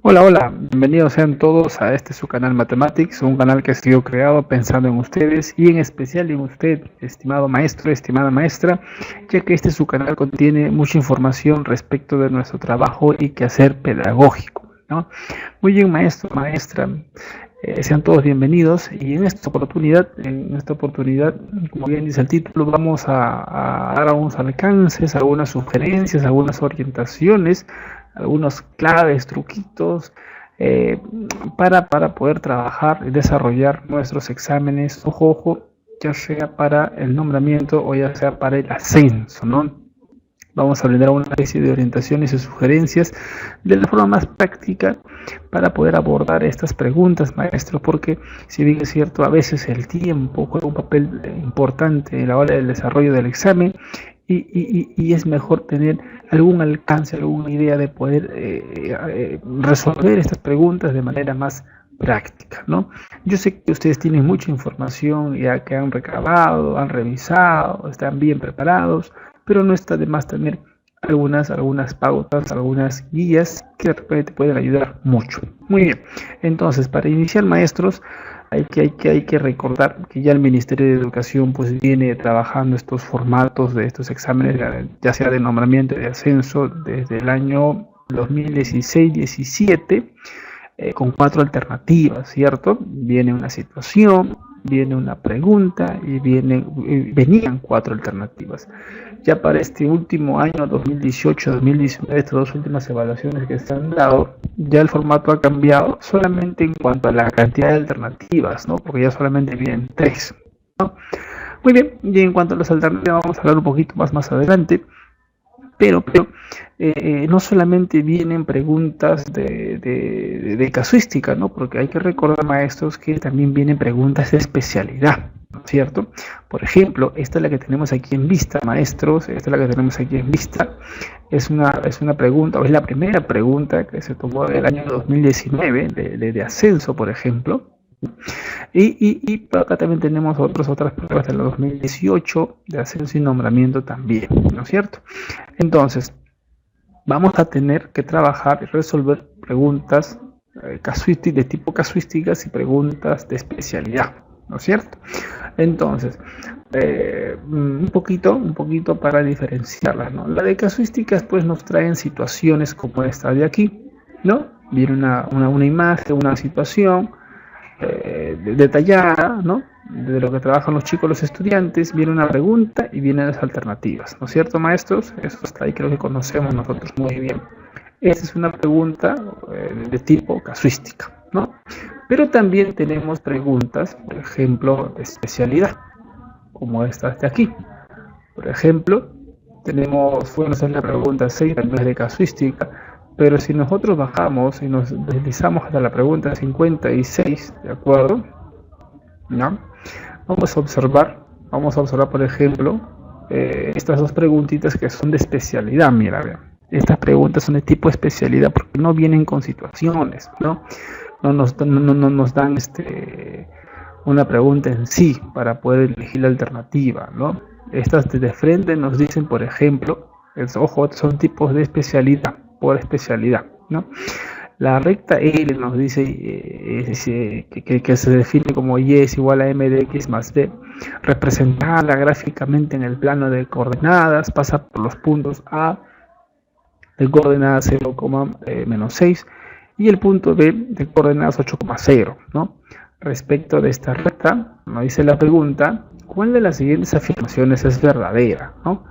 Hola, hola, bienvenidos sean todos a este su canal Mathematics, un canal que ha sido creado pensando en ustedes y en especial en usted, estimado maestro, estimada maestra, ya que este su canal contiene mucha información respecto de nuestro trabajo y quehacer pedagógico, ¿no? Muy bien, maestro, maestra, sean todos bienvenidos y en esta oportunidad, como bien dice el título, vamos a dar algunos alcances, algunas sugerencias, algunas orientaciones, algunos claves, truquitos eh, para poder trabajar y desarrollar nuestros exámenes, ojo, ojo, ya sea para el nombramiento o ya sea para el ascenso, ¿no? Vamos a brindar una especie de orientaciones y sugerencias de la forma más práctica para poder abordar estas preguntas, maestro, porque si bien es cierto, a veces el tiempo juega un papel importante en la hora del desarrollo del examen y es mejor tener algún alcance, alguna idea de poder resolver estas preguntas de manera más práctica, ¿no? Yo sé que ustedes tienen mucha información ya que han recabado, han revisado, están bien preparados, pero no está de más tener algunas pautas, algunas guías que de repente pueden ayudar mucho. Muy bien, entonces para iniciar, maestros, hay que recordar que ya el Ministerio de Educación pues viene trabajando estos formatos de estos exámenes, ya sea de nombramiento y de ascenso, desde el año 2016-17, con cuatro alternativas, ¿cierto? Viene una situación, viene una pregunta y venían cuatro alternativas. Ya para este último año, 2018-2019, estas dos últimas evaluaciones que se han dado, ya el formato ha cambiado solamente en cuanto a la cantidad de alternativas, ¿no? Porque ya solamente vienen tres, ¿no? Muy bien, y en cuanto a las alternativas vamos a hablar un poquito más adelante, pero no solamente vienen preguntas de casuística, ¿no? Porque hay que recordar, maestros, que también vienen preguntas de especialidad, ¿no es cierto? Por ejemplo, esta es la que tenemos aquí en vista, maestros, esta es la que tenemos aquí en vista. Es una pregunta, o es la primera pregunta que se tomó el año 2019 de ascenso, por ejemplo. Y por acá también tenemos otras pruebas del 2018 de ascenso y nombramiento también, ¿no es cierto? Entonces, vamos a tener que trabajar y resolver preguntas de tipo casuísticas y preguntas de especialidad, ¿no es cierto? Entonces, un poquito para diferenciarlas, ¿no? La de casuísticas pues nos traen situaciones como esta de aquí, ¿no? Viene una imagen, una situación detallada, ¿no? De lo que trabajan los chicos, los estudiantes, viene una pregunta y vienen las alternativas, ¿no es cierto, maestros? Eso está ahí, creo que conocemos nosotros muy bien. Esta es una pregunta de tipo casuística, ¿no? Pero también tenemos preguntas, por ejemplo, de especialidad, como estas de aquí. Por ejemplo, tenemos, bueno, esa es la pregunta 6, también es de casuística, pero si nosotros bajamos y nos deslizamos hasta la pregunta 56, ¿de acuerdo? ¿No? Vamos a observar, por ejemplo, estas dos preguntitas que son de especialidad. Mira, vean. Estas preguntas son de tipo especialidad porque no vienen con situaciones, ¿no? No nos dan una pregunta en sí para poder elegir la alternativa, ¿no? Estas de frente nos dicen, por ejemplo, ojo, son tipos de especialidad, por especialidad, ¿no? La recta L nos dice que se define como Y es igual a m de x más b, representada gráficamente en el plano de coordenadas, pasa por los puntos A de coordenadas 0, menos 6 y el punto B de coordenadas 8,0, ¿no? Respecto de esta recta, nos dice la pregunta, ¿cuál de las siguientes afirmaciones es verdadera? ¿No?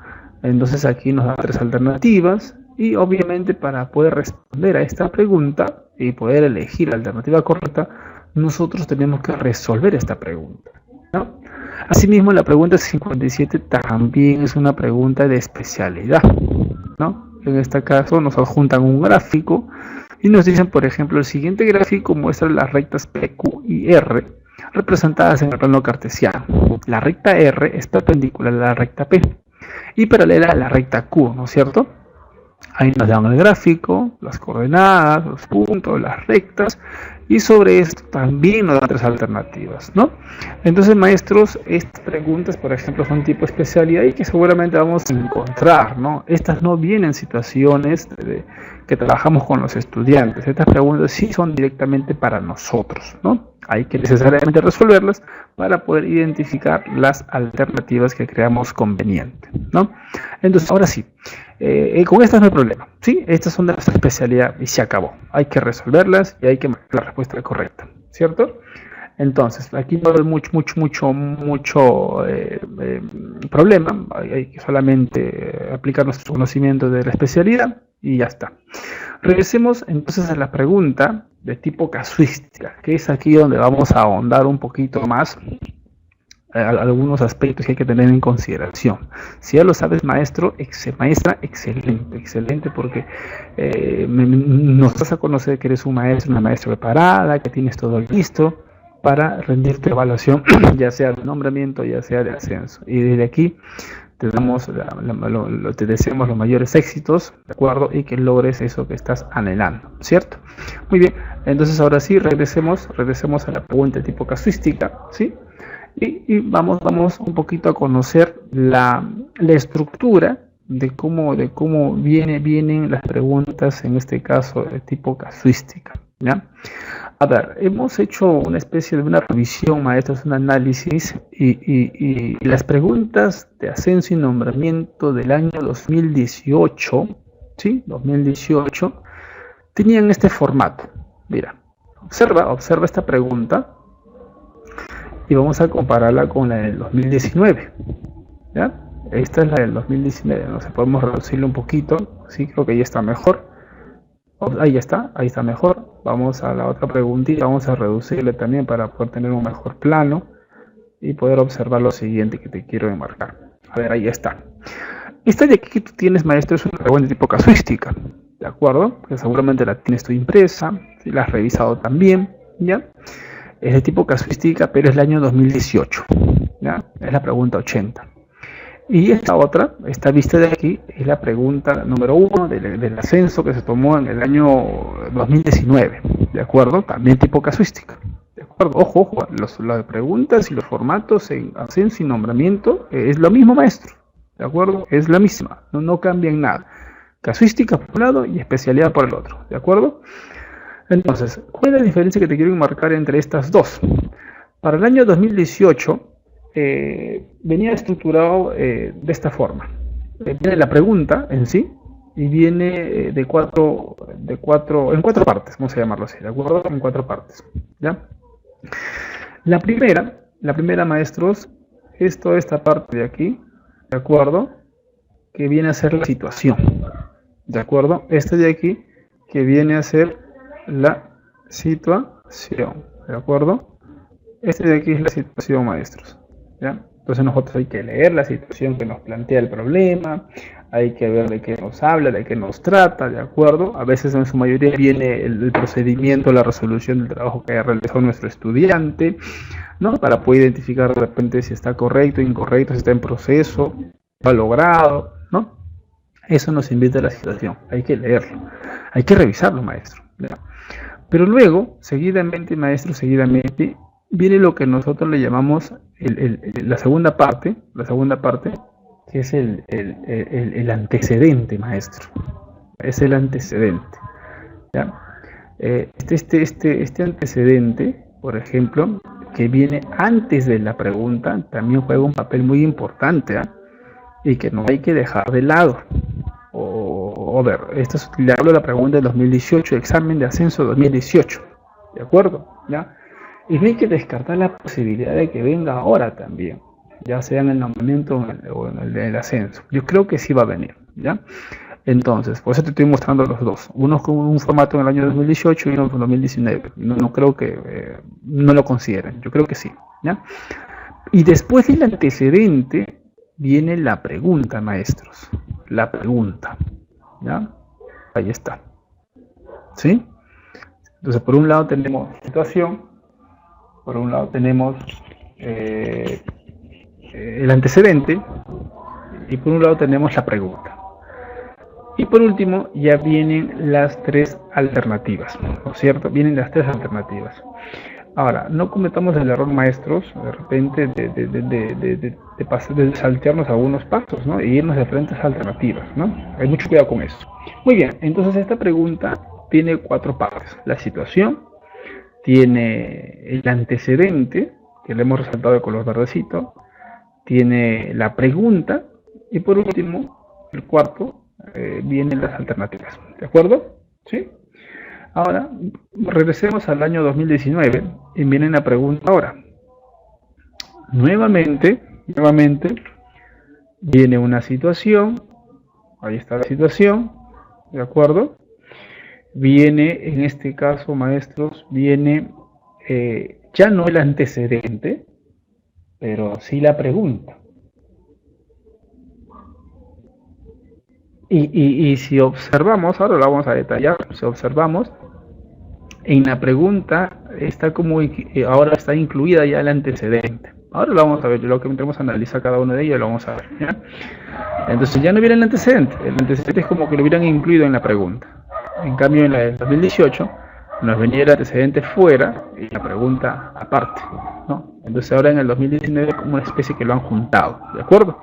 Entonces aquí nos da tres alternativas y obviamente para poder responder a esta pregunta y poder elegir la alternativa correcta, nosotros tenemos que resolver esta pregunta, ¿no? Asimismo, la pregunta 57 también es una pregunta de especialidad, ¿no? En este caso nos adjuntan un gráfico y nos dicen, por ejemplo, el siguiente gráfico muestra las rectas P, Q y R representadas en el plano cartesiano. La recta R es perpendicular a la recta P y paralela a la recta Q, ¿no es cierto? Ahí nos dan el gráfico, las coordenadas, los puntos, las rectas Y sobre esto también nos dan tres alternativas, ¿no? Entonces, maestros, estas preguntas, por ejemplo, son tipo especialidad y que seguramente vamos a encontrar, ¿no? Estas no vienen en situaciones que trabajamos con los estudiantes. Estas preguntas sí son directamente para nosotros, ¿no? Hay que necesariamente resolverlas para poder identificar las alternativas que creamos convenientes, ¿no? Entonces, ahora sí, con estas no hay problema, ¿sí? Estas son de nuestra especialidad y se acabó. Hay que resolverlas y hay que marcar la respuesta correcta, ¿cierto? Entonces, aquí no va a haber mucho problema. Hay que solamente aplicar nuestro conocimiento de la especialidad y ya está. Regresemos entonces a la pregunta de tipo casuística, que es aquí donde vamos a ahondar un poquito más algunos aspectos que hay que tener en consideración. Si ya lo sabes, maestro, maestra, excelente, porque nos vas a conocer que eres un maestro, una maestra preparada, que tienes todo listo para rendir tu evaluación, ya sea de nombramiento, ya sea de ascenso. Y desde aquí te damos te deseamos los mayores éxitos, ¿de acuerdo? Y que logres eso que estás anhelando, ¿cierto? Muy bien, entonces ahora sí, regresemos a la pregunta de tipo casuística, ¿sí? Y vamos un poquito a conocer la estructura de cómo vienen las preguntas, en este caso de tipo casuística, ¿ya? A ver, hemos hecho una especie de una revisión, maestros, un análisis, y las preguntas de ascenso y nombramiento del año 2018, ¿sí? 2018, tenían este formato. Mira, observa esta pregunta y vamos a compararla con la del 2019, ¿ya? Esta es la del 2019, no sé, podemos reducirlo un poquito, sí, creo que ya está mejor. Ahí está mejor. Vamos a la otra preguntita, vamos a reducirle también para poder tener un mejor plano y poder observar lo siguiente que te quiero enmarcar. A ver, ahí está. Esta de aquí que tú tienes, maestro, es una pregunta de tipo casuística, ¿de acuerdo? Que seguramente la tienes tú impresa, si la has revisado también, ¿ya? Es de tipo casuística, pero es el año 2018, ¿ya? Es la pregunta 80. Y esta otra, esta vista de aquí, es la pregunta número 1 del ascenso que se tomó en el año 2019, ¿de acuerdo? También tipo casuística, ¿de acuerdo? Ojo, las preguntas y los formatos en ascenso y nombramiento es lo mismo, maestro, ¿de acuerdo? Es la misma, no cambian nada. Casuística por un lado y especialidad por el otro, ¿de acuerdo? Entonces, ¿cuál es la diferencia que te quiero marcar entre estas dos? Para el año 2018, venía estructurado de esta forma. Viene la pregunta en sí y viene en cuatro partes, vamos a llamarlo así, ¿de acuerdo? En 4 partes, ¿ya? La primera, maestros, es toda esta parte de aquí, ¿de acuerdo? Que viene a ser la situación, ¿de acuerdo? Este de aquí, que viene a ser la situación, ¿de acuerdo? Este de aquí es la situación, maestros, ¿ya? Entonces nosotros hay que leer la situación que nos plantea el problema, hay que ver de qué nos habla, de qué nos trata, ¿de acuerdo? A veces en su mayoría viene el procedimiento, la resolución del trabajo que haya realizado nuestro estudiante, ¿no? Para poder identificar de repente si está correcto, incorrecto, si está en proceso, ha logrado, ¿no? Eso nos invita a la situación, hay que leerlo, hay que revisarlo, maestro, ¿ya? Pero luego, seguidamente, viene lo que nosotros le llamamos la segunda parte, que es el antecedente, maestro. Es el antecedente, ¿ya? Este antecedente, por ejemplo, que viene antes de la pregunta, también juega un papel muy importante, ¿eh? Y que no hay que dejar de lado. A ver, le hablo de la pregunta del 2018, examen de ascenso 2018, ¿de acuerdo? ¿Ya? Y no hay que descartar la posibilidad de que venga ahora también, ya sea en el nombramiento o en el ascenso. Yo creo que sí va a venir, ¿ya? Entonces, por eso te estoy mostrando los dos. Uno con un formato en el año 2018 y uno con 2019. No creo que no lo consideren, yo creo que sí, ¿ya? Y después del antecedente viene la pregunta, maestros. La pregunta, ¿ya? Ahí está, ¿sí? Entonces, por un lado tenemos situación, por un lado tenemos el antecedente y por un lado tenemos la pregunta. Y por último, ya vienen las tres alternativas, ¿no es cierto? Vienen las tres alternativas. Ahora, no cometamos el error, maestros, de repente de saltearnos algunos pasos, ¿no? E irnos de frentes alternativas, ¿no? Hay mucho cuidado con eso. Muy bien, entonces esta pregunta tiene cuatro partes. La situación, tiene el antecedente, que le hemos resaltado de color verdecito, tiene la pregunta y por último, el cuarto, vienen las alternativas. ¿De acuerdo? ¿Sí? Ahora, regresemos al año 2019 y viene la pregunta ahora. Nuevamente, viene una situación, ahí está la situación, ¿de acuerdo? Viene, en este caso, maestros, viene ya no el antecedente, pero sí la pregunta. Y si observamos, ahora lo vamos a detallar, si observamos, en la pregunta está como ahora está incluida ya el antecedente. Ahora lo vamos a ver, lo que entremos a analizar cada uno de ellos lo vamos a ver, ¿ya? Entonces ya no viene el antecedente es como que lo hubieran incluido en la pregunta. En cambio en la del 2018 nos venía el antecedente fuera y la pregunta aparte, ¿no? Entonces ahora en el 2019 es como una especie que lo han juntado, ¿de acuerdo?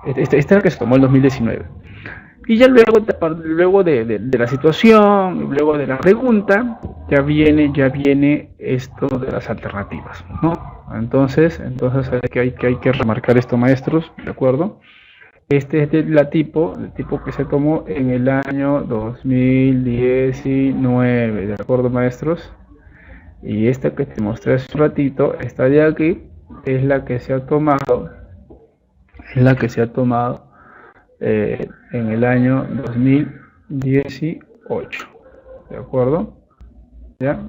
Este es el que se tomó el 2019. Y ya luego de la situación, luego de la pregunta, ya viene esto de las alternativas, ¿no? Entonces hay que remarcar esto, maestros, ¿de acuerdo? Este es el tipo que se tomó en el año 2019, ¿de acuerdo, maestros? Y esta que te mostré hace un ratito, esta de aquí, es la que se ha tomado, en el año 2018, ¿de acuerdo? ¿Ya?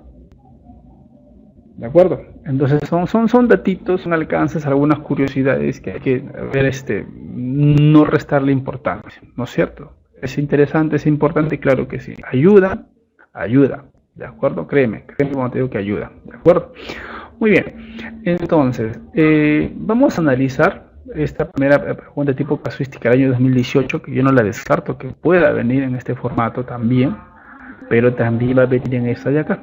¿De acuerdo? Entonces son datitos, son alcances, algunas curiosidades que hay que ver, no restarle importancia, ¿no es cierto? Es interesante, es importante, claro que sí. Ayuda, ¿de acuerdo? Créeme cuando te digo que ayuda, ¿de acuerdo? Muy bien, entonces, vamos a analizar esta primera pregunta tipo casuística del año 2018, que yo no la descarto, que pueda venir en este formato también, pero también va a venir en esta de acá.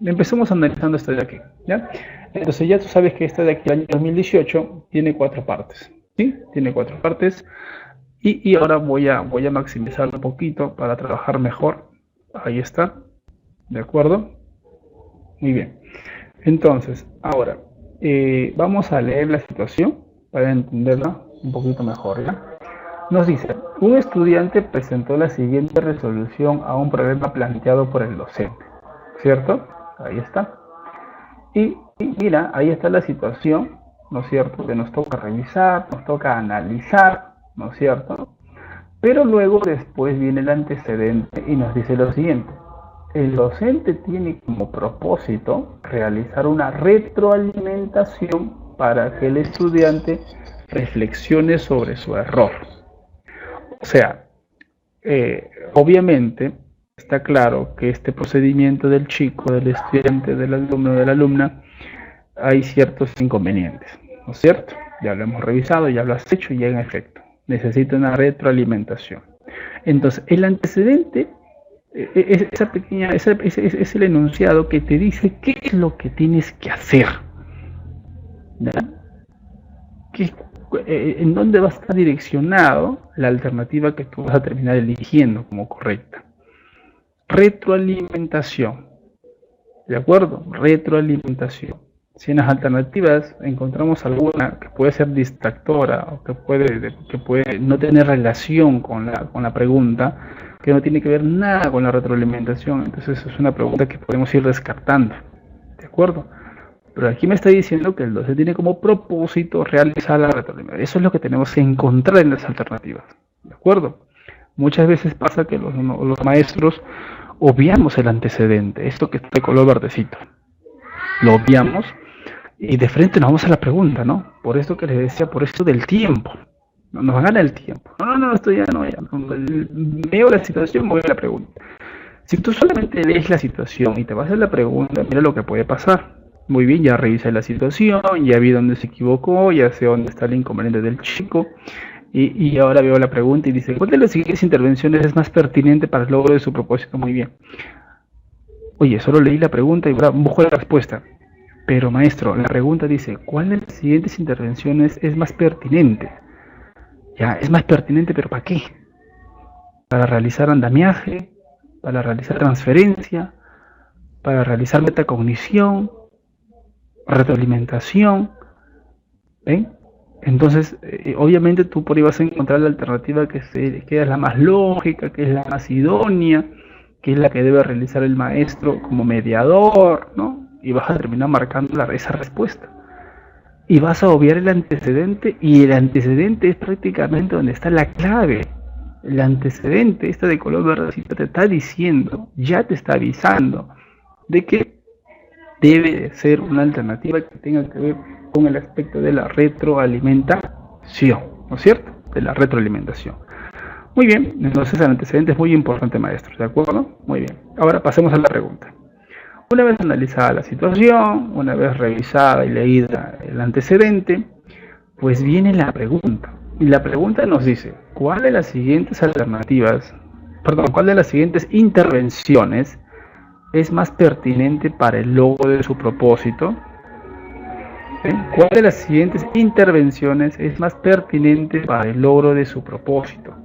Empecemos analizando esta de aquí, ¿ya? Entonces ya tú sabes que esta de aquí, el año 2018, tiene cuatro partes, ¿sí? Tiene cuatro partes, y ahora voy a maximizarlo un poquito para trabajar mejor. Ahí está, ¿de acuerdo? Muy bien. Entonces, ahora, vamos a leer la situación para entenderla un poquito mejor, ¿ya? Nos dice, un estudiante presentó la siguiente resolución a un problema planteado por el docente, ¿cierto? Ahí está. Y mira, ahí está la situación, ¿no es cierto? Que nos toca revisar, nos toca analizar, ¿no es cierto? Pero luego después viene el antecedente y nos dice lo siguiente. El docente tiene como propósito realizar una retroalimentación para que el estudiante reflexione sobre su error. O sea, obviamente está claro que este procedimiento del chico, del estudiante, del alumno, de la alumna, hay ciertos inconvenientes, ¿no es cierto? Ya lo hemos revisado, ya lo has hecho y en efecto necesita una retroalimentación. Entonces, el antecedente es el enunciado que te dice qué es lo que tienes que hacer, ¿verdad? En dónde va a estar direccionado la alternativa que tú vas a terminar eligiendo como correcta. Retroalimentación, ¿de acuerdo? Retroalimentación. Si en las alternativas encontramos alguna que puede ser distractora o que puede no tener relación con la pregunta, que no tiene que ver nada con la retroalimentación, entonces es una pregunta que podemos ir descartando, ¿de acuerdo? Pero aquí me está diciendo que el docente tiene como propósito realizar la retroalimentación. Eso es lo que tenemos que encontrar en las alternativas, ¿de acuerdo? Muchas veces pasa que los maestros obviamos el antecedente, esto que está de color verdecito, lo obviamos y de frente nos vamos a la pregunta, ¿no? Por esto que les decía, por esto del tiempo. No nos gana el tiempo. No, esto ya no. Veo la situación, voy a la pregunta. Si tú solamente lees la situación y te vas a la pregunta, mira lo que puede pasar. Muy bien, ya revisé la situación, ya vi dónde se equivocó, ya sé dónde está el inconveniente del chico. Y ahora veo la pregunta y dice, ¿cuál de las siguientes intervenciones es más pertinente para el logro de su propósito? Muy bien. Oye, solo leí la pregunta y ahora busco la respuesta. Pero maestro, la pregunta dice, ¿cuál de las siguientes intervenciones es más pertinente? Ya, es más pertinente, pero ¿para qué? ¿Para realizar andamiaje? ¿Para realizar transferencia? ¿Para realizar metacognición? ¿Retroalimentación? ¿Ven? Entonces, obviamente tú por ahí vas a encontrar la alternativa que es la más lógica, que es la más idónea, que es la que debe realizar el maestro como mediador, ¿no? Y vas a terminar marcando esa respuesta. Y vas a obviar el antecedente, y el antecedente es prácticamente donde está la clave. El antecedente, este de color verdecito, te está diciendo, ya te está avisando de que debe ser una alternativa que tenga que ver con el aspecto de la retroalimentación, ¿no es cierto? De la retroalimentación. Muy bien, entonces el antecedente es muy importante, maestro, ¿de acuerdo? Muy bien, ahora pasemos a la pregunta. Una vez analizada la situación, una vez revisada y leída el antecedente, pues viene la pregunta. Y la pregunta nos dice, ¿cuál de las siguientes alternativas, perdón, cuál de las siguientes intervenciones es más pertinente para el logro de su propósito? ¿Cuál de las siguientes intervenciones es más pertinente para el logro de su propósito?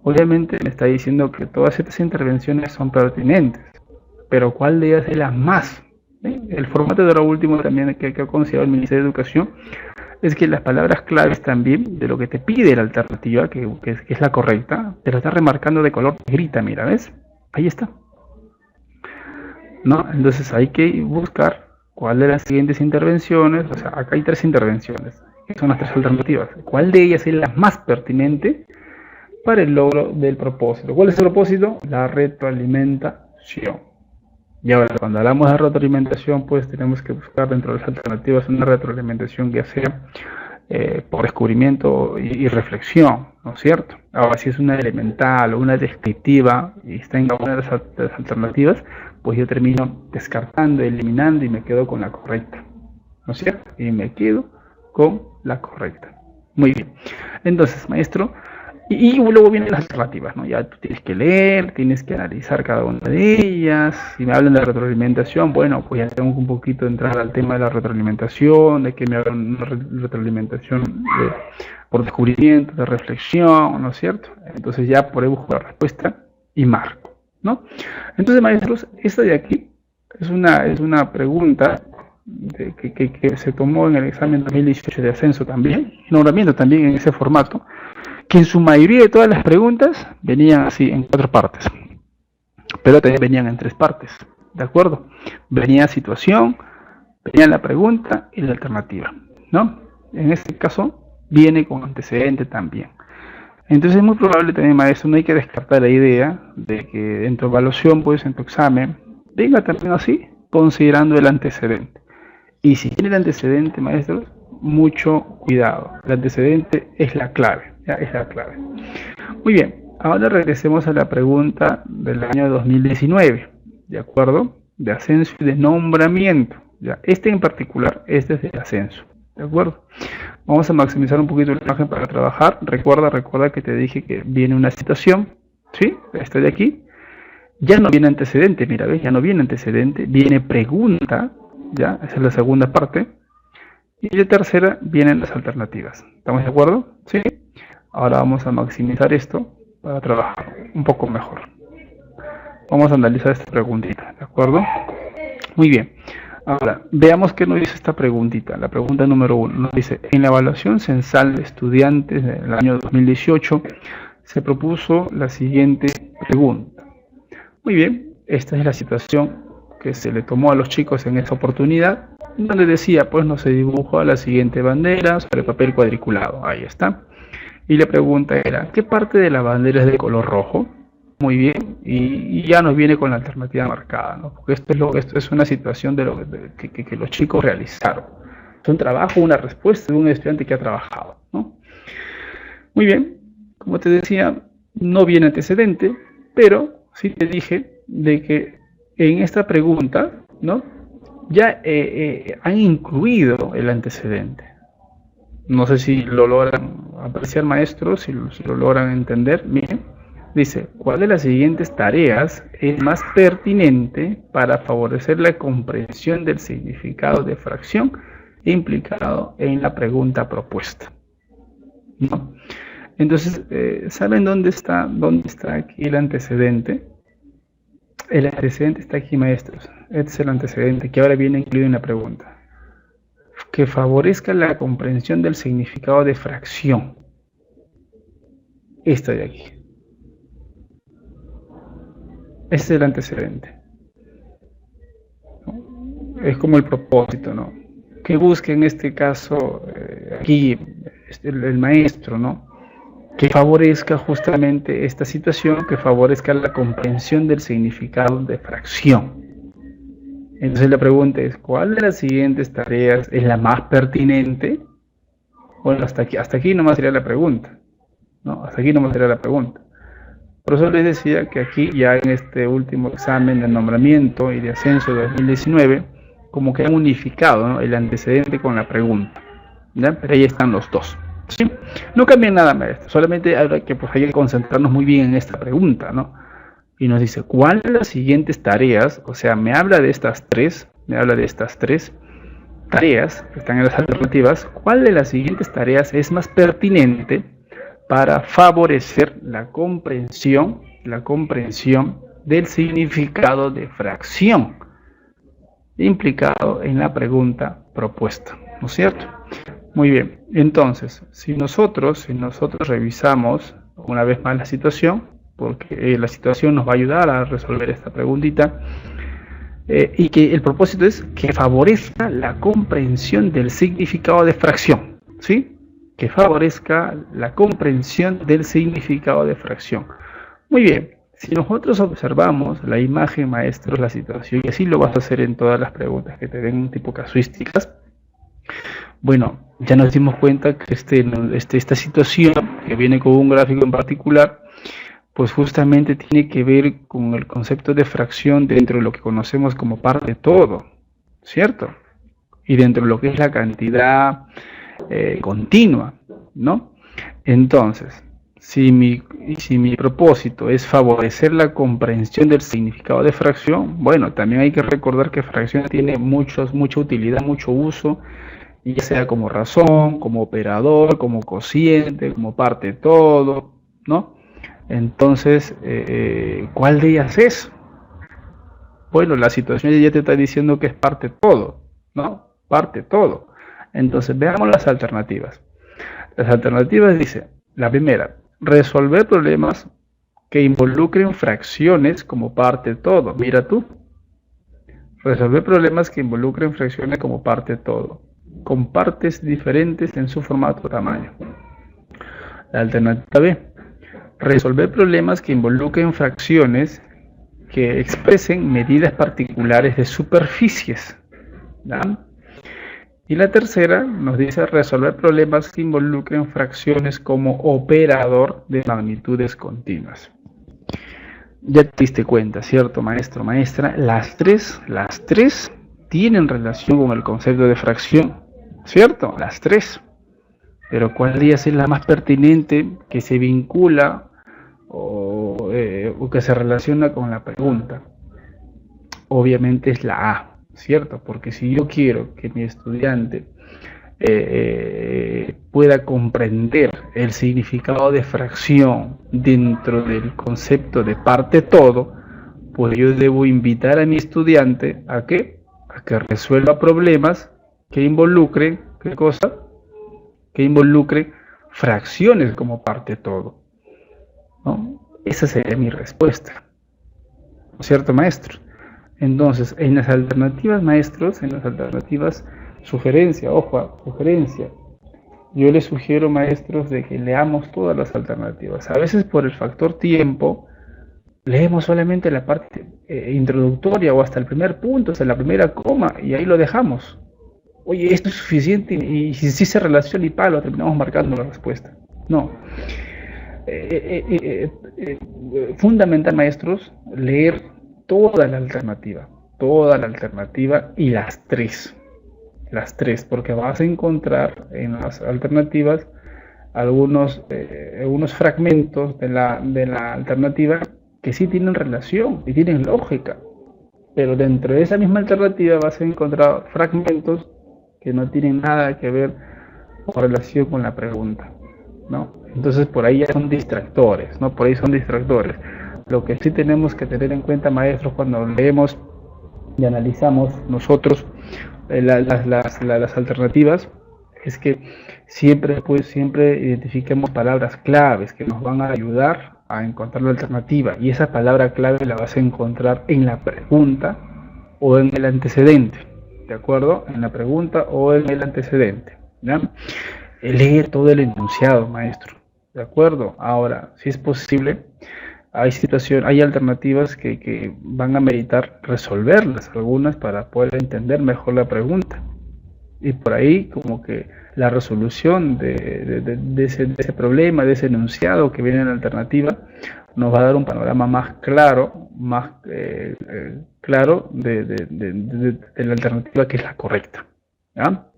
Obviamente me está diciendo que todas estas intervenciones son pertinentes, pero ¿cuál de ellas es la más? El formato de lo último también que ha considerado el Ministerio de Educación es que las palabras claves también de lo que te pide la alternativa, que es la correcta, te lo está remarcando de color negrita, mira, ¿ves? Ahí está. ¿No? Entonces hay que buscar cuál de las siguientes intervenciones, o sea, acá hay 3 intervenciones, que son las 3 alternativas. ¿Cuál de ellas es la más pertinente para el logro del propósito? ¿Cuál es el propósito? La retroalimentación. Y ahora, cuando hablamos de retroalimentación, pues tenemos que buscar dentro de las alternativas una retroalimentación que sea por descubrimiento y reflexión, ¿no es cierto? Ahora, si es una elemental o una descriptiva y está en alguna de las alternativas, pues yo termino descartando, eliminando y me quedo con la correcta, ¿no es cierto? Y me quedo con la correcta. Muy bien. Entonces, maestro, y luego vienen las alternativas, ¿no? Ya tú tienes que leer, tienes que analizar cada una de ellas. Si me hablan de retroalimentación, bueno, pues ya tengo un poquito de entrar al tema de la retroalimentación, de que me hablan una retroalimentación por descubrimiento, de reflexión, ¿no es cierto? Entonces ya por ahí busco la respuesta y marco, ¿no? Entonces, maestros, esta de aquí es una pregunta que se tomó en el examen 2018 de ascenso también, nombramiento también en ese formato, que en su mayoría de todas las preguntas venían así en 4 partes, pero también venían en 3 partes, ¿de acuerdo? Venía situación, venía la pregunta y la alternativa, ¿no? En este caso viene con antecedente también. Entonces es muy probable también, maestro, no hay que descartar la idea de que en tu evaluación, pues en tu examen, venga también así, considerando el antecedente. Y si tiene el antecedente, maestro, mucho cuidado. El antecedente es la clave, ya es la clave. Muy bien, ahora regresemos a la pregunta del año 2019, ¿de acuerdo? De ascenso y de nombramiento. Ya, este en particular, este es de ascenso, ¿de acuerdo? Vamos a maximizar un poquito la imagen para trabajar. Recuerda que te dije que viene una situación, ¿sí? Esta de aquí. Ya no viene antecedente, mira, ¿ves? Ya no viene antecedente, viene pregunta, ¿ya? Esa es la segunda parte. Y la tercera vienen las alternativas. ¿Estamos de acuerdo? ¿Sí? Ahora vamos a maximizar esto para trabajar un poco mejor. Vamos a analizar esta preguntita, ¿de acuerdo? Muy bien. Ahora, veamos qué nos dice esta preguntita. La pregunta número 1 nos dice, en la evaluación censal de estudiantes del año 2018 se propuso la siguiente pregunta. Muy bien, esta es la situación que se le tomó a los chicos en esa oportunidad, donde decía, pues no se dibujó la siguiente bandera sobre papel cuadriculado. Ahí está. Y la pregunta era, ¿qué parte de la bandera es de color rojo? Muy bien, y ya nos viene con la alternativa marcada, ¿no? Porque esto es una situación que los chicos realizaron. Es un trabajo, una respuesta de un estudiante que ha trabajado, ¿no? Muy bien, como te decía, no viene antecedente, pero sí te dije de que en esta pregunta, ¿no? Ya han incluido el antecedente. No sé si lo logran apreciar, maestros, si lo logran entender, miren, dice, ¿cuál de las siguientes tareas es más pertinente para favorecer la comprensión del significado de fracción implicado en la pregunta propuesta? ¿No? Entonces, ¿saben dónde está aquí el antecedente? El antecedente está aquí, maestros. Este es el antecedente que ahora viene incluido en la pregunta. Que favorezca la comprensión del significado de fracción. Esta de aquí. Este es el antecedente. Es como el propósito, ¿no? Que busque en este caso aquí el maestro, ¿no? Que favorezca justamente esta situación, que favorezca la comprensión del significado de fracción. Entonces la pregunta es, ¿cuál de las siguientes tareas es la más pertinente? Bueno, hasta aquí nomás sería la pregunta, ¿no? Hasta aquí nomás sería la pregunta. Por eso les decía que aquí ya en este último examen de nombramiento y de ascenso de 2019, como que han unificado, ¿no?, el antecedente con la pregunta, ¿ya? Pero ahí están los dos, ¿sí? No cambia nada, maestro, solamente hay que concentrarnos muy bien en esta pregunta, ¿no? Y nos dice, ¿cuál de las siguientes tareas? O sea, me habla de estas tres tareas que están en las alternativas. ¿Cuál de las siguientes tareas es más pertinente para favorecer la comprensión del significado de fracción implicado en la pregunta propuesta? ¿No es cierto? Muy bien, entonces, si nosotros revisamos una vez más la situación, porque la situación nos va a ayudar a resolver esta preguntita, y que el propósito es que favorezca la comprensión del significado de fracción, ¿sí? Que favorezca la comprensión del significado de fracción. Muy bien, si nosotros observamos la imagen, maestros, la situación, y así lo vas a hacer en todas las preguntas que te den un tipo casuísticas, bueno, ya nos dimos cuenta que esta situación que viene con un gráfico en particular, pues justamente tiene que ver con el concepto de fracción dentro de lo que conocemos como par de todo, ¿cierto? Y dentro de lo que es la cantidad continua, ¿no? Entonces, si mi propósito es favorecer la comprensión del significado de fracción, bueno, también hay que recordar que fracción tiene mucha utilidad, mucho uso, ya sea como razón, como operador, como cociente, como parte de todo, ¿no? Entonces, ¿cuál de ellas es? Bueno, la situación ya te está diciendo que es parte de todo, ¿no? Parte de todo. Entonces, veamos las alternativas. Las alternativas dice, la primera, resolver problemas que involucren fracciones como parte de todo. Mira tú. Resolver problemas que involucren fracciones como parte de todo, con partes diferentes en su formato o tamaño. La alternativa B, resolver problemas que involucren fracciones que expresen medidas particulares de superficies, ¿ya? Y la tercera nos dice resolver problemas que involucren fracciones como operador de magnitudes continuas. Ya te diste cuenta, ¿cierto, maestro, maestra? Las tres tienen relación con el concepto de fracción, ¿cierto? Las tres. Pero ¿cuál de ellas es la más pertinente que se vincula o que se relaciona con la pregunta? Obviamente es la A, ¿cierto? Porque si yo quiero que mi estudiante pueda comprender el significado de fracción dentro del concepto de parte todo, pues yo debo invitar a mi estudiante a que resuelva problemas que involucren, ¿qué cosa? Que involucre fracciones como parte todo, ¿no? Esa sería mi respuesta, ¿no es cierto, maestro? Entonces, en las alternativas, maestros, en las alternativas, sugerencia, ojo, sugerencia, yo les sugiero, maestros, de que leamos todas las alternativas. A veces por el factor tiempo, leemos solamente la parte introductoria o hasta el primer punto, hasta la primera coma, y ahí lo dejamos. Oye, esto es suficiente, y si se relaciona y palo, terminamos marcando la respuesta. No. Fundamental, maestros, leer toda la alternativa y las tres, porque vas a encontrar en las alternativas algunos fragmentos de la alternativa que sí tienen relación y tienen lógica, pero dentro de esa misma alternativa vas a encontrar fragmentos que no tienen nada que ver o relación con la pregunta, ¿no? Entonces por ahí ya son distractores, ¿no? Por ahí son distractores. Lo que sí tenemos que tener en cuenta, maestros, cuando leemos y analizamos nosotros las alternativas, es que siempre identifiquemos palabras claves que nos van a ayudar a encontrar la alternativa, y esa palabra clave la vas a encontrar en la pregunta o en el antecedente, ¿de acuerdo? En la pregunta o en el antecedente, ¿ya? Leer todo el enunciado, maestro, ¿de acuerdo? Ahora, si es posible, hay alternativas que van a meditar resolverlas, algunas para poder entender mejor la pregunta. Y por ahí como que la resolución de ese problema, de ese enunciado que viene en la alternativa, nos va a dar un panorama más claro, claro de la alternativa que es la correcta, ¿ya?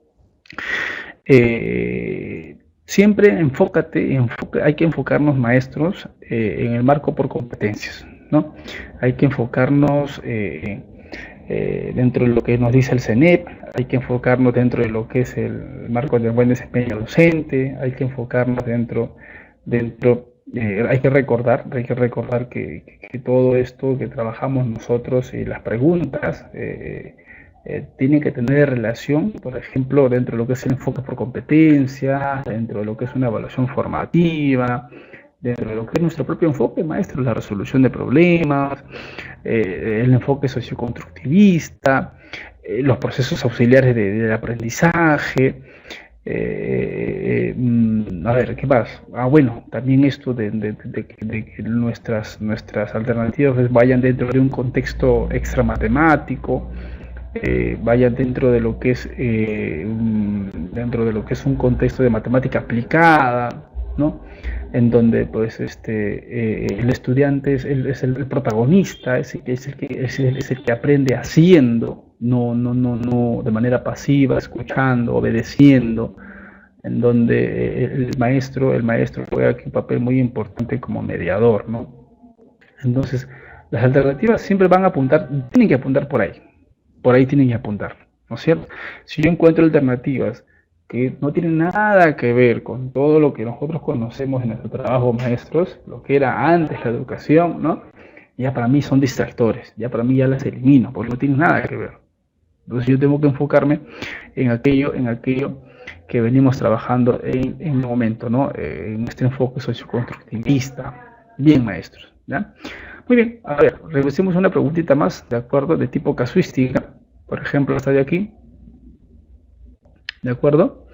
Siempre hay que enfocarnos, maestros, en el marco por competencias, ¿no? Hay que enfocarnos dentro de lo que nos dice el CENEP, hay que enfocarnos dentro de lo que es el marco del buen desempeño docente, hay que enfocarnos hay que recordar que todo esto que trabajamos nosotros y las preguntas tienen que tener relación, por ejemplo, dentro de lo que es el enfoque por competencia, dentro de lo que es una evaluación formativa, dentro de lo que es nuestro propio enfoque, maestro, la resolución de problemas, el enfoque socioconstructivista, los procesos auxiliares del aprendizaje. A ver, ¿qué más? Bueno, también esto de que nuestras alternativas vayan dentro de un contexto extra matemático, vayan dentro de lo que es un contexto de matemática aplicada, ¿no? En donde pues el estudiante es el protagonista, es el que aprende haciendo, no de manera pasiva, escuchando, obedeciendo, en donde el maestro juega aquí un papel muy importante como mediador, ¿no? Entonces, las alternativas siempre tienen que apuntar por ahí tienen que apuntar, ¿no es cierto? Si yo encuentro alternativas que no tienen nada que ver con todo lo que nosotros conocemos en nuestro trabajo, maestros, lo que era antes la educación, ¿no? Ya para mí son distractores, ya para mí ya las elimino, porque no tienen nada que ver. Entonces yo tengo que enfocarme en aquello que venimos trabajando en el momento, ¿no? En este enfoque socioconstructivista. Bien, maestros, ¿ya? Muy bien, a ver, revisemos una preguntita más, ¿de acuerdo? De tipo casuística, por ejemplo, esta de aquí, ¿de acuerdo?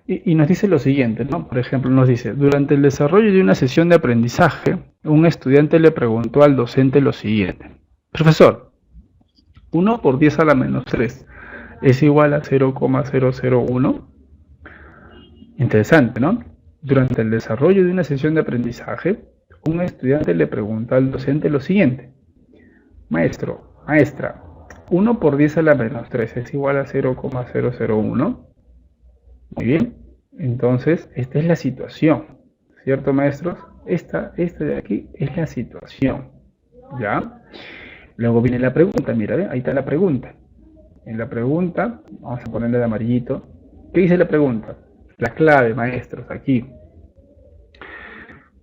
Y nos dice lo siguiente, ¿no? Por ejemplo, nos dice, durante el desarrollo de una sesión de aprendizaje, un estudiante le preguntó al docente lo siguiente: profesor, 1 por 10 a la menos 3 es igual a 0,001. Interesante, ¿no? Durante el desarrollo de una sesión de aprendizaje, un estudiante le pregunta al docente lo siguiente: maestro, maestra, 1 por 10 a la menos 3 es igual a 0,001. Muy bien, entonces esta es la situación, ¿cierto, maestros? Esta de aquí es la situación, ¿ya? Luego viene la pregunta, mira, ¿ve? Ahí está la pregunta. En la pregunta, vamos a ponerle de amarillito. ¿Qué dice la pregunta? La clave, maestros, aquí.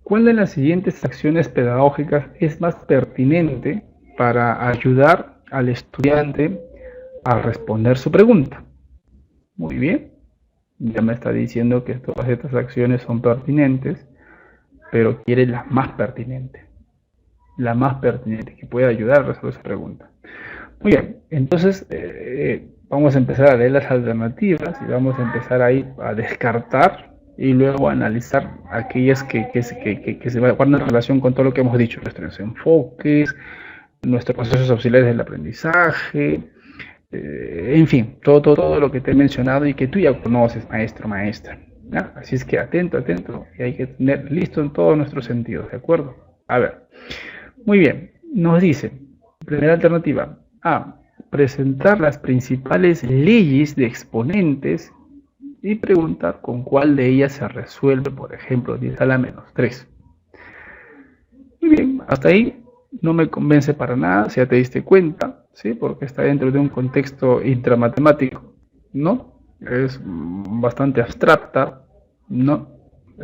¿Cuál de las siguientes acciones pedagógicas es más pertinente para ayudar al estudiante a responder su pregunta? Muy bien, ya me está diciendo que todas estas acciones son pertinentes, pero quiere la más pertinente que pueda ayudar a resolver su pregunta. Muy bien, entonces vamos a empezar a leer las alternativas y vamos a empezar ahí a descartar y luego a analizar aquellas que se guardan en relación con todo lo que hemos dicho, nuestros enfoques, nuestros procesos auxiliares del aprendizaje, en fin, todo lo que te he mencionado y que tú ya conoces, maestro, maestra, ¿ya? Así es que atento, y hay que tener listo en todos nuestros sentidos, ¿de acuerdo? A ver, muy bien, nos dice, primera alternativa, A, presentar las principales leyes de exponentes y preguntar con cuál de ellas se resuelve, por ejemplo, 10 a la menos 3. Muy bien, hasta ahí no me convence para nada, si ya te diste cuenta, ¿sí? Porque está dentro de un contexto intramatemático, ¿no? Es bastante abstracta, ¿no?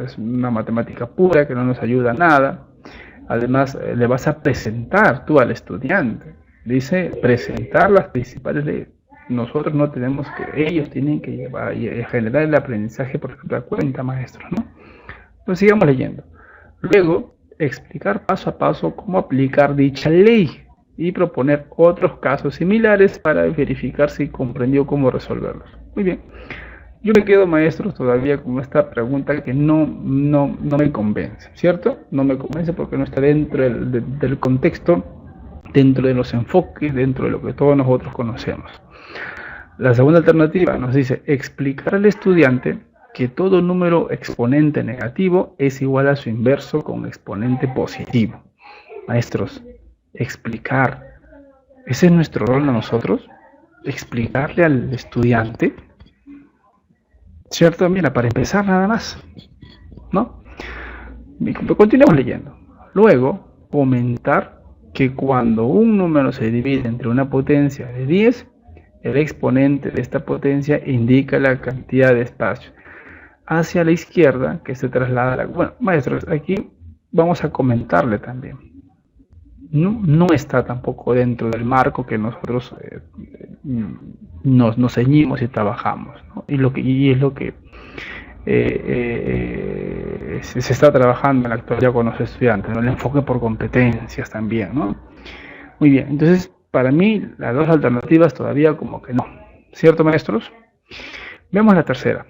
Es una matemática pura que no nos ayuda a nada. Además, le vas a presentar tú al estudiante. Dice presentar las principales leyes. Nosotros no tenemos que, ellos tienen que llevar y generar el aprendizaje por ejemplo, cuenta maestro, ¿no? Pues sigamos leyendo. Luego, explicar paso a paso cómo aplicar dicha ley y proponer otros casos similares para verificar si comprendió cómo resolverlos. Muy bien. Yo me quedo, maestros, todavía con esta pregunta que no me convence, ¿cierto? No me convence porque no está dentro del contexto, dentro de los enfoques, dentro de lo que todos nosotros conocemos. La segunda alternativa nos dice explicar al estudiante que todo número exponente negativo es igual a su inverso con exponente positivo. Maestros, explicar, ¿ese es nuestro rol a nosotros? Explicarle al estudiante, ¿cierto? Mira, para empezar nada más, ¿no? Continuamos leyendo. Luego, comentar que cuando un número se divide entre una potencia de 10, el exponente de esta potencia indica la cantidad de espacio hacia la izquierda que se traslada a la... Bueno, maestros, aquí vamos a comentarle también. No está tampoco dentro del marco que nosotros nos ceñimos y trabajamos, ¿no? Y es lo que se está trabajando en la actualidad con los estudiantes, ¿no? El enfoque por competencias también, ¿no? Muy bien, entonces para mí las dos alternativas todavía como que no, ¿cierto maestros? Veamos la tercera.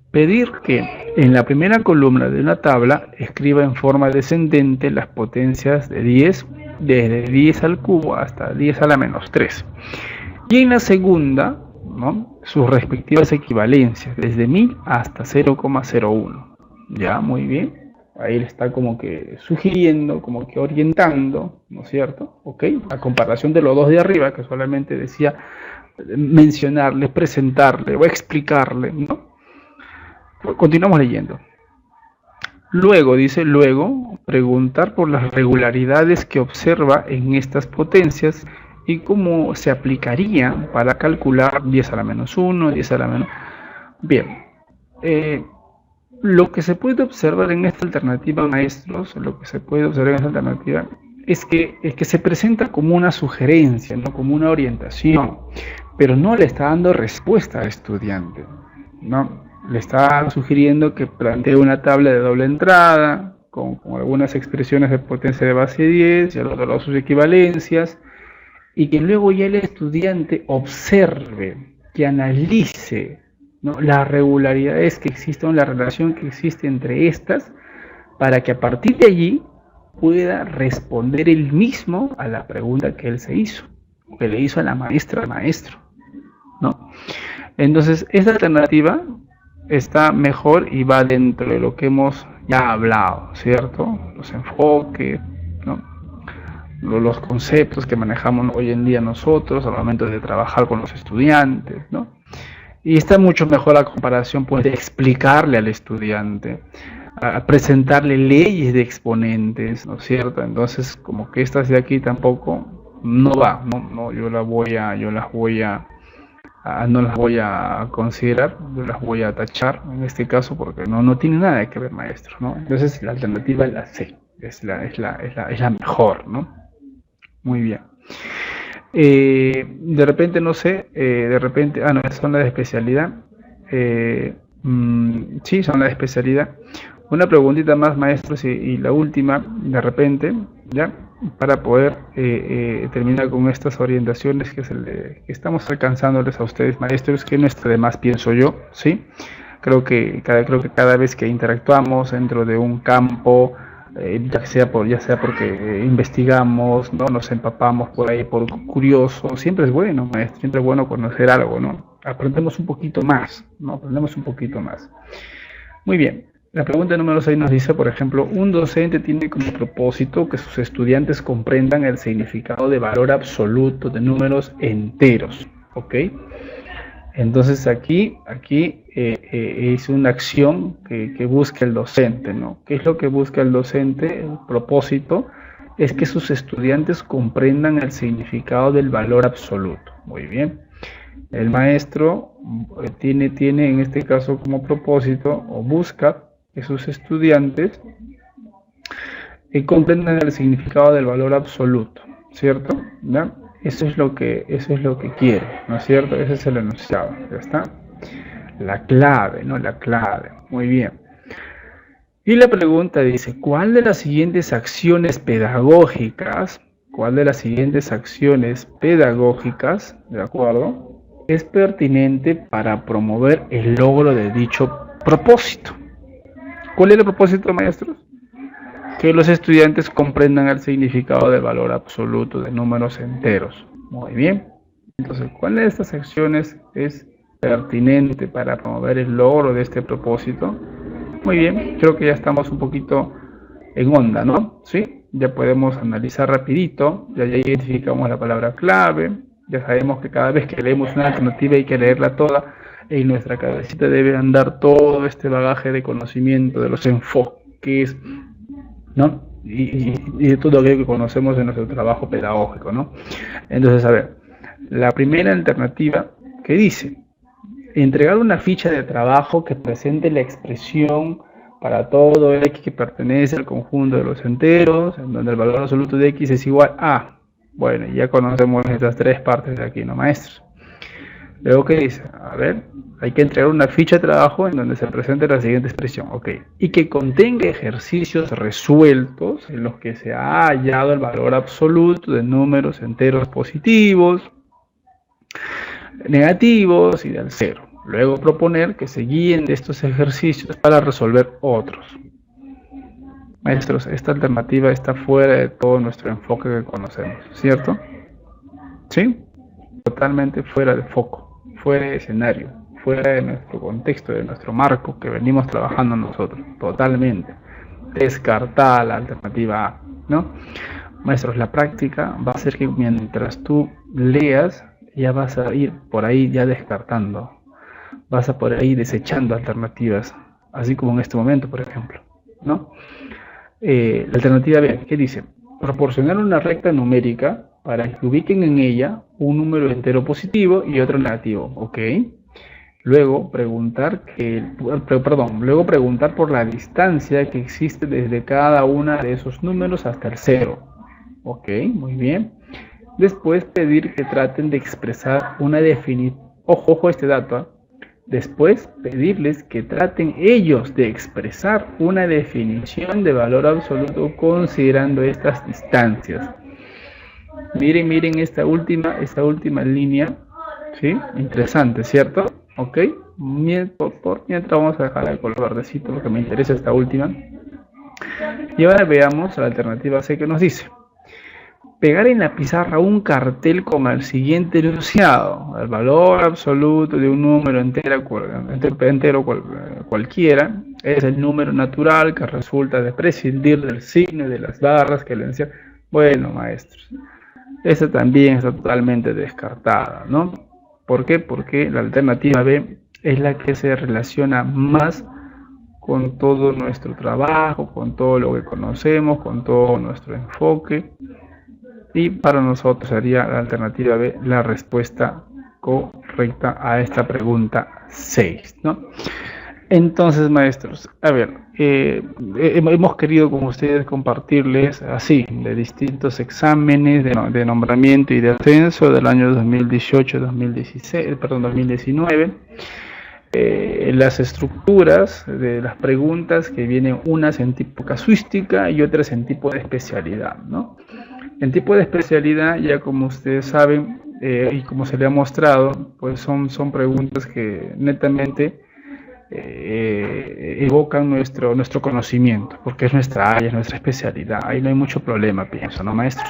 Pedir que en la primera columna de una tabla escriba en forma descendente las potencias de 10, desde 10 al cubo hasta 10 a la menos 3. Y en la segunda, ¿no?, sus respectivas equivalencias, desde 1000 hasta 0,01. Ya, muy bien. Ahí le está como que sugiriendo, como que orientando, ¿no es cierto? ¿Ok? A comparación de los dos de arriba, que solamente decía mencionarle, presentarle o explicarle, ¿no? Continuamos leyendo. Luego, dice, preguntar por las regularidades que observa en estas potencias y cómo se aplicaría para calcular 10 a la menos 1, 10 a la menos... Bien, lo que se puede observar en esta alternativa, maestros, es que se presenta como una sugerencia, ¿no?, como una orientación, pero no le está dando respuesta al estudiante, ¿no? Le está sugiriendo que plantee una tabla de doble entrada, con algunas expresiones de potencia de base 10, y al otro lado sus equivalencias, y que luego ya el estudiante observe, que analice, ¿no?, las regularidades que existen, la relación que existe entre estas, para que a partir de allí pueda responder él mismo a la pregunta que él se hizo, que le hizo a la maestra al maestro, ¿no? Entonces, esta alternativa está mejor y va dentro de lo que hemos ya hablado, ¿cierto? Los enfoques, ¿no?, los conceptos que manejamos hoy en día nosotros al momento de trabajar con los estudiantes, ¿no? Y está mucho mejor la comparación, pues, de explicarle al estudiante, a presentarle leyes de exponentes, ¿no es cierto? Entonces, como que estas de aquí tampoco no va, no yo las voy a no las voy a considerar, yo las voy a tachar en este caso porque no tiene nada que ver, maestro, ¿no? Entonces la alternativa es la C, es la mejor, ¿no? Muy bien. De repente, no sé, no, son las de especialidad. Sí, son las de especialidad. Una preguntita más, maestros, y la última, de repente, ya, para poder terminar con estas orientaciones que estamos alcanzándoles a ustedes, maestros, que no está de más, pienso yo, ¿sí? Creo que cada vez que interactuamos dentro de un campo, ya sea porque investigamos, ¿no?, nos empapamos por ahí por curioso, siempre es bueno, maestro, siempre es bueno conocer algo, ¿no? Aprendemos un poquito más, ¿no? Muy bien. La pregunta número 6 nos dice, por ejemplo, un docente tiene como propósito que sus estudiantes comprendan el significado de valor absoluto de números enteros, ¿ok? Entonces aquí es una acción que busca el docente, ¿no? ¿Qué es lo que busca el docente? El propósito es que sus estudiantes comprendan el significado del valor absoluto. Muy bien. El maestro tiene en este caso como propósito o busca que sus estudiantes comprendan el significado del valor absoluto, ¿cierto? ¿Ya? Eso es lo que quiere, ¿no es cierto? Ese es el enunciado, ¿ya está? La clave, ¿no? La clave. Muy bien. Y la pregunta dice, ¿cuál de las siguientes acciones pedagógicas, de acuerdo, es pertinente para promover el logro de dicho propósito? ¿Cuál es el propósito, maestros? Que los estudiantes comprendan el significado del valor absoluto de números enteros. Muy bien. Entonces, ¿cuál de estas acciones es pertinente para promover el logro de este propósito? Muy bien, creo que ya estamos un poquito en onda, ¿no? ¿Sí? Ya podemos analizar rapidito, ya identificamos la palabra clave, ya sabemos que cada vez que leemos una alternativa hay que leerla toda, en nuestra cabecita debe andar todo este bagaje de conocimiento, de los enfoques, ¿no? Y de todo aquello que conocemos en nuestro trabajo pedagógico, ¿no? Entonces, a ver, la primera alternativa que dice, entregar una ficha de trabajo que presente la expresión para todo X que pertenece al conjunto de los enteros, en donde el valor absoluto de X es igual a. Bueno, ya conocemos estas tres partes de aquí, ¿no, maestros? Luego, ¿qué dice? A ver, hay que entregar una ficha de trabajo en donde se presente la siguiente expresión, ok, y que contenga ejercicios resueltos en los que se ha hallado el valor absoluto de números enteros positivos, negativos y del cero. Luego proponer que se guíen de estos ejercicios para resolver otros. Maestros, esta alternativa está fuera de todo nuestro enfoque que conocemos, ¿cierto? ¿Sí? Totalmente fuera de foco, fuera de escenario, fuera de nuestro contexto, de nuestro marco que venimos trabajando nosotros, totalmente. Descartada la alternativa A, ¿no? Maestros, la práctica va a ser que mientras tú leas, ya vas a ir por ahí ya descartando, vas a por ahí desechando alternativas, así como en este momento, por ejemplo, ¿no? La alternativa B, ¿qué dice? Proporcionar una recta numérica para que ubiquen en ella un número entero positivo y otro negativo, ¿ok? Luego preguntar por la distancia que existe desde cada una de esos números hasta el cero, ¿ok? Muy bien. Después pedir que traten de expresar una definición, ojo este dato, ¿eh? Después pedirles que traten ellos de expresar una definición de valor absoluto considerando estas distancias. Miren esta última línea, ¿sí? Interesante, ¿cierto? ¿Ok? Mientras vamos a dejar el color verdecito porque me interesa esta última. Y ahora veamos la alternativa C que nos dice. Pegar en la pizarra un cartel con el siguiente enunciado: el valor absoluto de un número entero cualquiera es el número natural que resulta de prescindir del signo y de las barras que le encierran. Bueno, maestros, esta también está totalmente descartada, ¿no? ¿Por qué? Porque la alternativa B es la que se relaciona más con todo nuestro trabajo, con todo lo que conocemos, con todo nuestro enfoque. Y para nosotros sería la alternativa B la respuesta correcta a esta pregunta 6, ¿no? Entonces, maestros, a ver, hemos querido con ustedes compartirles así, de distintos exámenes de nombramiento y de ascenso del año 2019, las estructuras de las preguntas que vienen unas en tipo casuística y otras en tipo de especialidad, ¿no? En tipo de especialidad, ya como ustedes saben y como se le ha mostrado, pues son preguntas que netamente evocan nuestro conocimiento, porque es nuestra área, es nuestra especialidad. Ahí no hay mucho problema, pienso, ¿no, maestros?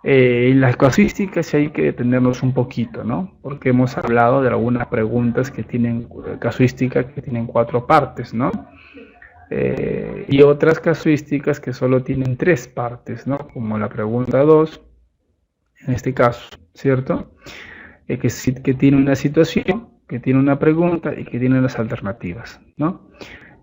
En las casuísticas hay que detenernos un poquito, ¿no? Porque hemos hablado de algunas preguntas que tienen casuística, que tienen 4 partes, ¿no? Y otras casuísticas que solo tienen 3 partes, ¿no? Como la pregunta 2, en este caso, ¿cierto? Que tiene una situación que tiene una pregunta y que tiene las alternativas, ¿no?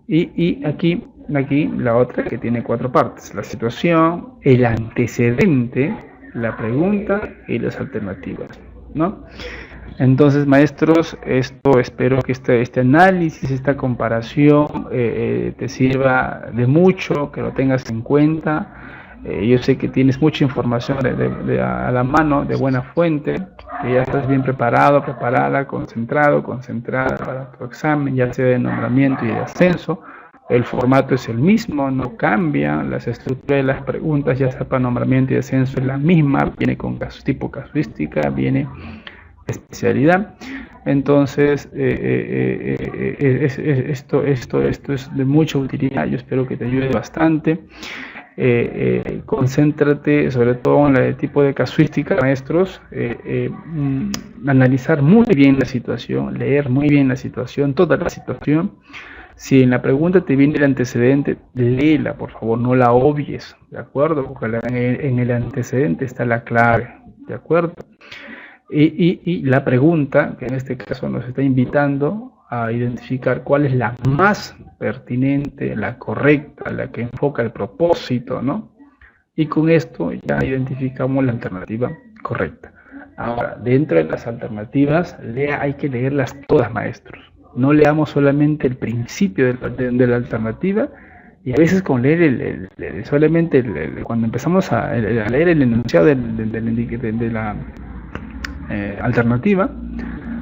Y aquí la otra que tiene 4 partes: la situación, el antecedente, la pregunta y las alternativas, ¿no? Entonces, maestros, esto espero que este análisis, esta comparación te sirva de mucho, que lo tengas en cuenta. Yo sé que tienes mucha información a la mano, de buena fuente, que ya estás bien preparado, preparada, concentrado, concentrada para tu examen, ya sea de nombramiento y de ascenso. El formato es el mismo, no cambia, las estructuras de las preguntas, ya sea para nombramiento y ascenso, es la misma, viene con tipo casuística, viene especialidad. Entonces esto es de mucha utilidad. Yo espero que te ayude bastante. Concéntrate sobre todo en el tipo de casuística, maestros. Analizar muy bien la situación, leer muy bien la situación, toda la situación. Si en la pregunta te viene el antecedente, léela, por favor, no la obvies, ¿de acuerdo? Porque en el antecedente está la clave, ¿de acuerdo? Y la pregunta, que en este caso nos está invitando a identificar cuál es la más pertinente, la correcta, la que enfoca el propósito, ¿no? Y con esto ya identificamos la alternativa correcta. Ahora, dentro de las alternativas, hay que leerlas todas, maestros. No leamos solamente el principio de la alternativa, y a veces con leer solamente cuando empezamos a leer el enunciado de la alternativa,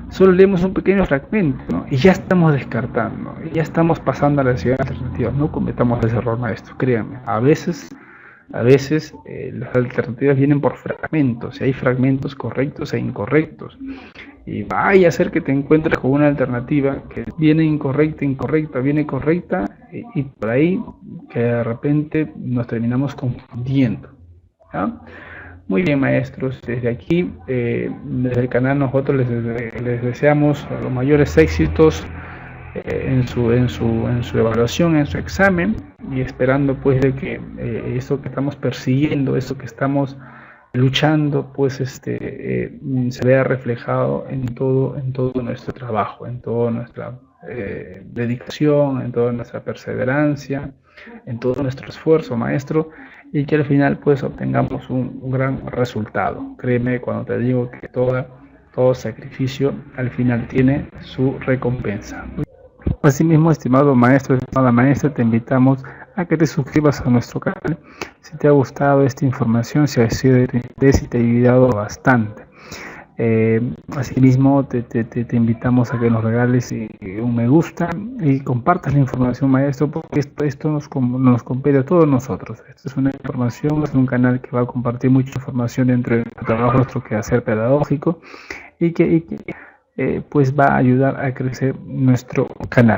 solo leemos un pequeño fragmento, ¿no? Y ya estamos descartando, y ya estamos pasando a la siguiente alternativa. No cometamos ese error, maestro, créanme. A veces las alternativas vienen por fragmentos, y hay fragmentos correctos e incorrectos. Y vaya a ser que te encuentres con una alternativa que viene incorrecta, viene correcta, y por ahí que de repente nos terminamos confundiendo, ¿no? Muy bien, maestros, desde aquí, desde el canal, nosotros les deseamos los mayores éxitos en su evaluación, en su examen, y esperando pues de que eso que estamos persiguiendo, eso que estamos luchando, pues se vea reflejado en todo nuestro trabajo, en toda nuestra dedicación, en toda nuestra perseverancia, en todo nuestro esfuerzo, maestro, y que al final pues obtengamos un gran resultado. Créeme cuando te digo que todo sacrificio al final tiene su recompensa. Asimismo, estimado maestro, estimada maestra, te invitamos a que te suscribas a nuestro canal si te ha gustado esta información, si ha sido de tu interés y te ha ayudado bastante. Asimismo, te invitamos a que nos regales un me gusta y compartas la información, maestro, porque esto nos compete a todos nosotros. Esto es una información, es un canal que va a compartir mucha información dentro de nuestro trabajo, nuestro quehacer pedagógico, y que pues va a ayudar a crecer nuestro canal.